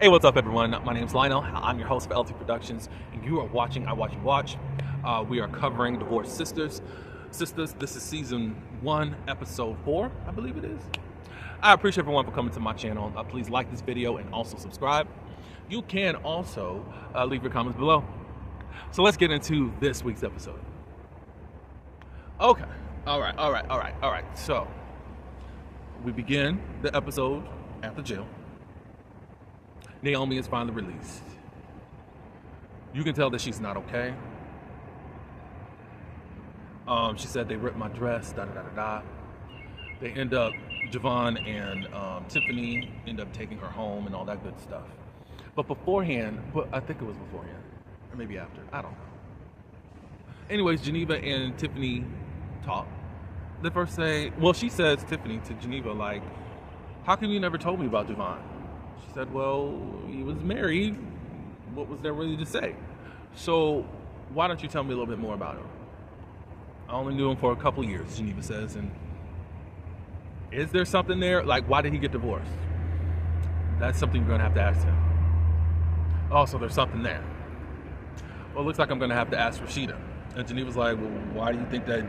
Hey, what's up, everyone? My name's Lionel. I'm your host for LT Productions, and you are watching I Watch You Watch. We are covering Divorced Sisters. Sisters, this is season 1, episode 4, I believe it is. I appreciate everyone for coming to my channel. Please like this video and also subscribe. You can also leave your comments below. So let's get into this week's episode. Okay. All right. So we begin the episode at the jail. Naomi is finally released. You can tell that she's not okay. She said they ripped my dress, They end up, Javon and Tiffany end up taking her home and all that good stuff. But beforehand, I think it was beforehand, or maybe after, I don't know. Anyways, Geneva and Tiffany talk. They first say, well, she says, Tiffany, to Geneva, like, how come you never told me about Javon? She said, well, he was married. What was there really to say? So why don't you tell me a little bit more about him? I only knew him for a couple years, Geneva says. And is there something there? Like, why did he get divorced? That's something you're going to have to ask him. Also, there's something there. Well, it looks like I'm going to have to ask Rashida. And Geneva's like, well, why do you think that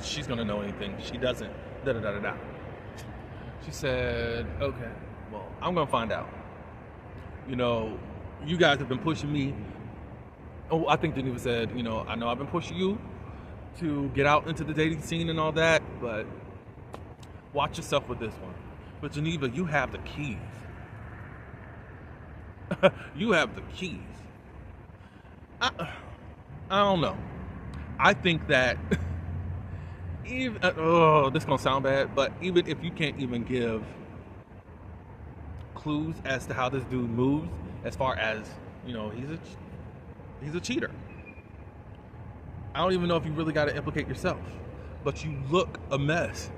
she's going to know anything? She doesn't. She said, okay, well, I'm going to find out. You know, you guys have been pushing me. Oh, I think Geneva said, you know I've been pushing you to get out into the dating scene and all that, but watch yourself with this one. But Geneva, you have the keys. You have the keys. I don't know. I think that even this is gonna sound bad, but even if you can't even give clues as to how this dude moves, as far as he's a cheater. I don't even know if you really got to implicate yourself, but you look a mess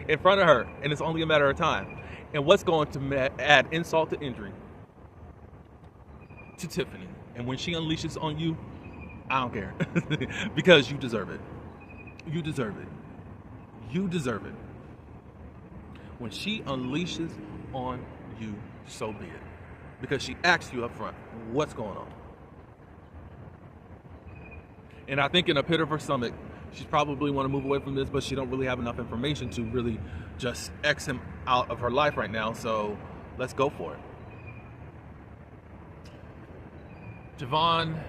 in front of her, and it's only a matter of time. And what's going to add insult to injury to Tiffany? And when she unleashes on you, I don't care. Because you deserve it. You deserve it. You deserve it. When she unleashes on you, so be it. Because she asks you up front, what's going on? And I think in a pit of her stomach, she's probably want to move away from this, but she don't really have enough information to really just X him out of her life right now. So let's go for it. Javon,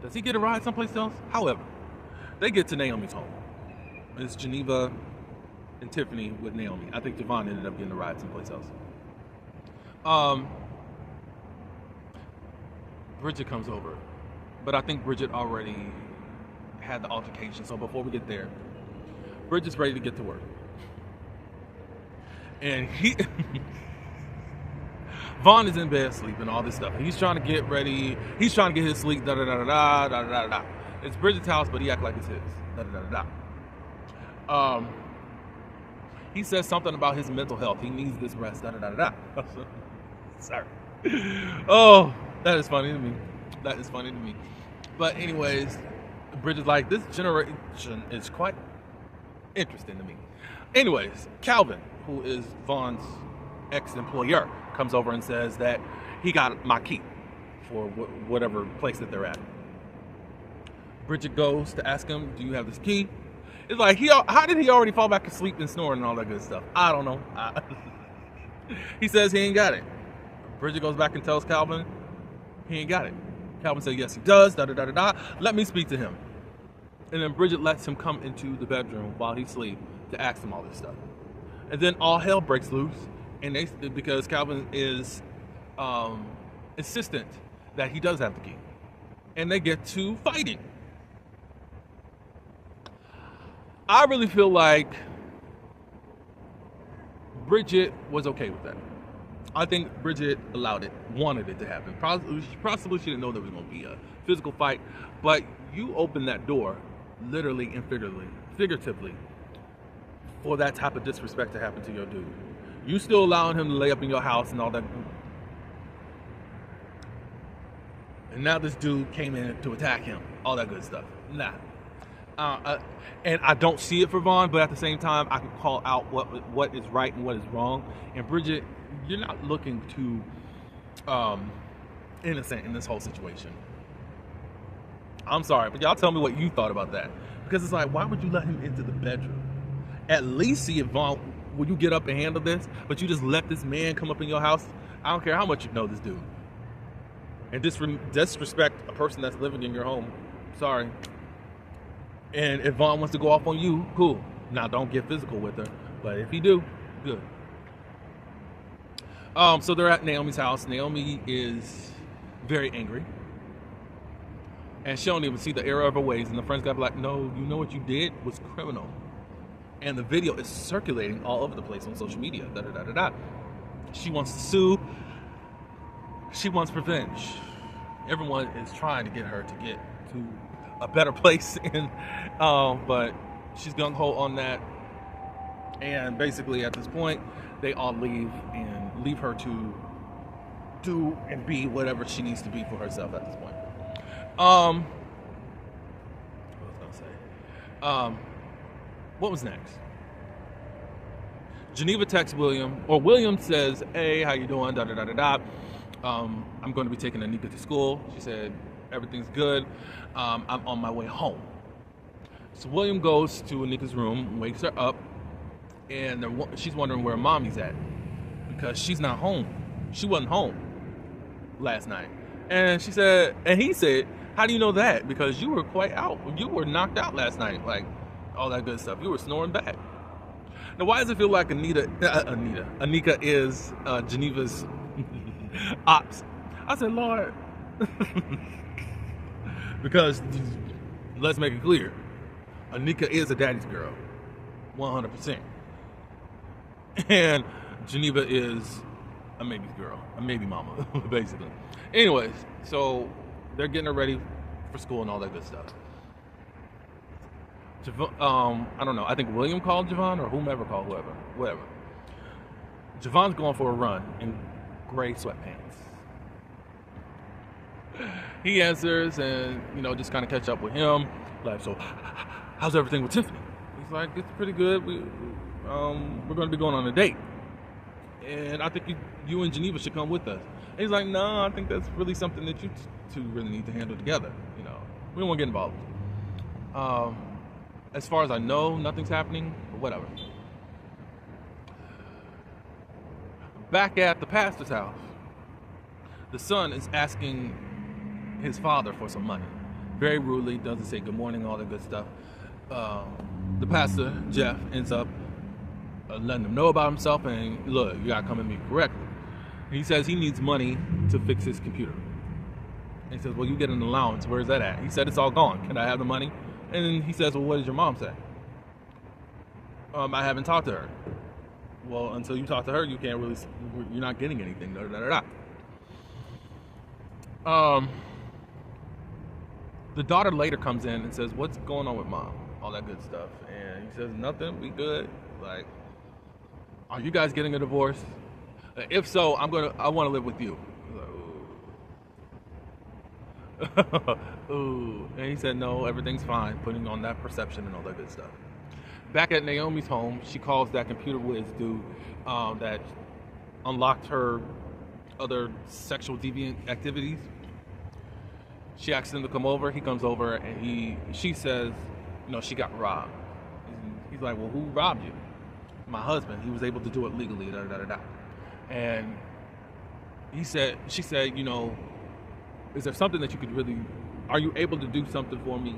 does he get a ride someplace else? However, they get to Naomi's home. It's Geneva and Tiffany with Naomi. I think Javon ended up getting a ride someplace else. Bridget comes over, but I think Bridget already had the altercation. So before we get there, Bridget's ready to get to work, and Vaughn is in bed sleeping, all this stuff. He's trying to get ready. He's trying to get his sleep. It's Bridget's house, but he acts like it's his. He says something about his mental health. He needs this rest. Sorry. Oh, that is funny to me. But anyways, Bridget's like, this generation is quite interesting to me. Anyways, Calvin, who is Vaughn's ex-employer, comes over and says that he got my key for whatever place that they're at. Bridget goes to ask him, do you have this key? It's like, how did he already fall back asleep and snore and all that good stuff? I don't know. He says he ain't got it. Bridget goes back and tells Calvin he ain't got it. Calvin says, yes, he does, Let me speak to him. And then Bridget lets him come into the bedroom while he sleeps to ask him all this stuff. And then all hell breaks loose, and because Calvin is insistent that he does have the key. And they get to fighting. I really feel like Bridget was okay with that. I think Bridget allowed it, wanted it to happen. Possibly she didn't know there was going to be a physical fight, but you opened that door, literally and figuratively, for that type of disrespect to happen to your dude. You still allowing him to lay up in your house and all that. And now this dude came in to attack him, all that good stuff. Nah. And I don't see it for Vaughn, but at the same time, I can call out what is right and what is wrong. And Bridget you're not looking to innocent in this whole situation. I'm sorry, but y'all tell me what you thought about that. Because it's like, why would you let him into the bedroom? At least see if Vaughn, will you get up and handle this? But you just let this man come up in your house? I don't care how much you know this dude. And disrespect a person that's living in your home. Sorry. And if Vaughn wants to go off on you, cool. Now, don't get physical with her. But if he do, good. So they're at Naomi's house. Naomi is very angry. And she don't even see the error of her ways. And the friends got to be like, no, you know what you did was criminal. And the video is circulating all over the place on social media. Da, da, da, da, da. She wants to sue. She wants revenge. Everyone is trying to get her to get to a better place. But she's gung-ho on that. And basically at this point, they all leave and leave her to do and be whatever she needs to be for herself at this point. What was I gonna say? What was next? Geneva texts William, or William says, "Hey, how you doing? Da da da da da. I'm going to be taking Anika to school." She said, "Everything's good. I'm on my way home." So William goes to Anika's room, wakes her up, and she's wondering where mommy's at because she's not home. She wasn't home last night, and he said, "How do you know that? Because you were quite out. You were knocked out last night, like all that good stuff. You were snoring back." Now, why does it feel like Anika is Geneva's ops? I said, Lord, because let's make it clear, Anika is a daddy's girl, 100%, and Geneva is a maybe girl, a maybe mama, basically. Anyways, so they're getting her ready for school and all that good stuff. I don't know. I think William called Javon or whomever called whatever. Javon's going for a run in gray sweatpants. He answers and, just kind of catch up with him. Like, so how's everything with Tiffany? He's like, it's pretty good. We're going to be going on a date. And I think you and Geneva should come with us. And he's like, no, I think that's really something that you two really need to handle together. We don't want to get involved. As far as I know, nothing's happening, but whatever. Back at the pastor's house, the son is asking his father for some money. Very rudely, doesn't say good morning, all that good stuff. The pastor, Jeff, ends up letting him know about himself and, look, you gotta come at me correctly. He says he needs money to fix his computer. And he says, well, you get an allowance. Where's that at? He said, it's all gone. Can I have the money? And then he says, well, what did your mom say? I haven't talked to her. Well, until you talk to her, you're not getting anything. Da, da, da, da. The daughter later comes in and says, what's going on with mom? All that good stuff. And he says, nothing, we good. Like, are you guys getting a divorce? If so, I want to live with you. Ooh. And he said, no, everything's fine, putting on that perception and all that good stuff. Back at Naomi's home, she calls that computer whiz dude that unlocked her other sexual deviant activities. She asks him to come over. He comes over and she says, she got robbed. He's like, well, who robbed you? My husband. He was able to do it legally, da da da da. And she said, is there something that you could are you able to do something for me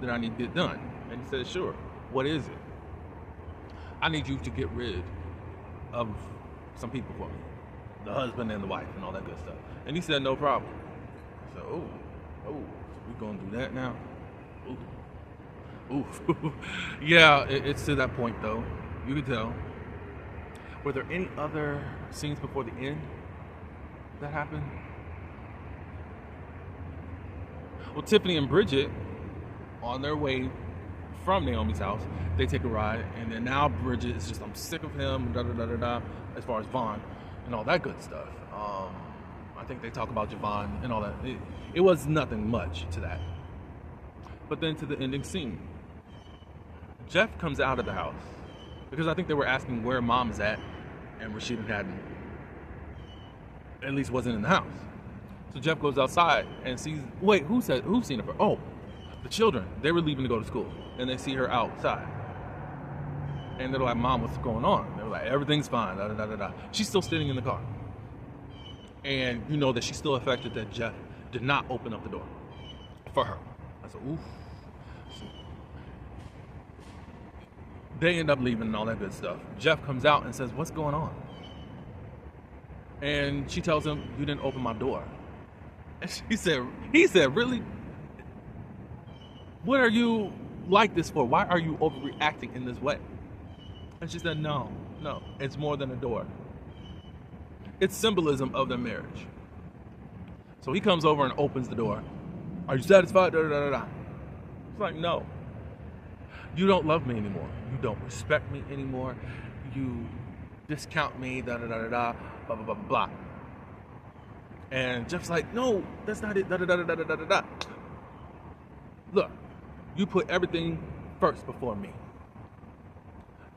that I need to get done? And he said, sure. What is it? I need you to get rid of some people for me. The husband and the wife and all that good stuff. And he said, no problem. So, we gonna do that now? Ooh. Yeah, it's to that point though. You can tell. Were there any other scenes before the end that happened? Well, Tiffany and Bridget, on their way from Naomi's house, they take a ride, and then now Bridget is just, I'm sick of him, da da da da da, as far as Vaughn and all that good stuff. I think they talk about Javon and all that. It was nothing much to that. But then to the ending scene. Jeff comes out of the house because I think they were asking where mom is at, and Rashida hadn't at least wasn't in the house. So Jeff goes outside and sees, wait, who's seen her? Oh, the children. They were leaving to go to school, and they see her outside. And they're like, Mom, what's going on? They're like, everything's fine. Da, da, da, da, da. She's still sitting in the car. And you know that she's still affected that Jeff did not open up the door for her. I said, oof. So they end up leaving and all that good stuff. Jeff comes out and says, what's going on? And she tells him, you didn't open my door. And he said, really? What are you like this for? Why are you overreacting in this way? And she said, no, it's more than a door. It's symbolism of their marriage. So he comes over and opens the door. Are you satisfied? Da, da, da, da. It's like, no. You don't love me anymore. You don't respect me anymore. You discount me, da, da, da, da, da, blah, blah, blah, blah. And Jeff's like, no, that's not it, da, da, da, da, da, da, da, da. Look, you put everything first before me.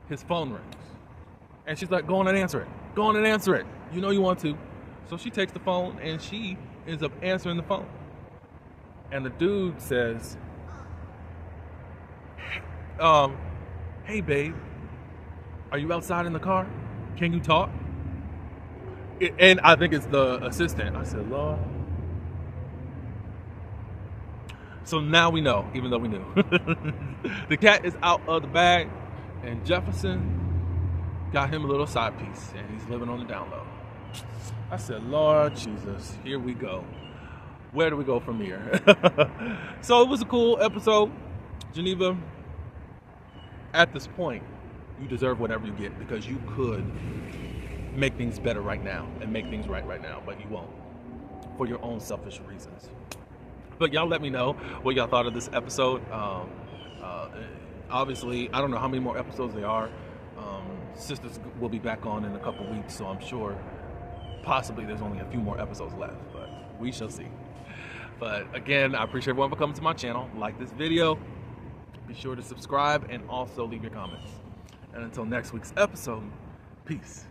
His phone rings. And she's like, go on and answer it. Go on and answer it. You know you want to. So she takes the phone and she ends up answering the phone. And the dude says, hey babe, are you outside in the car? Can you talk? And I think it's the assistant. I said, Lord. So now we know, even though we knew. The cat is out of the bag, and Jefferson got him a little side piece, and he's living on the down low. I said, Lord Jesus, here we go. Where do we go from here? So it was a cool episode. Geneva, at this point, you deserve whatever you get, because you could make things better right now and make things right now, but you won't, for your own selfish reasons. But y'all let me know what y'all thought of this episode. Obviously, I don't know how many more episodes there are. Sistas will be back on in a couple weeks, so I'm sure possibly there's only a few more episodes left, but we shall see. But again, I appreciate everyone for coming to my channel. Like this video, be sure to subscribe, and also leave your comments. And until next week's episode, peace.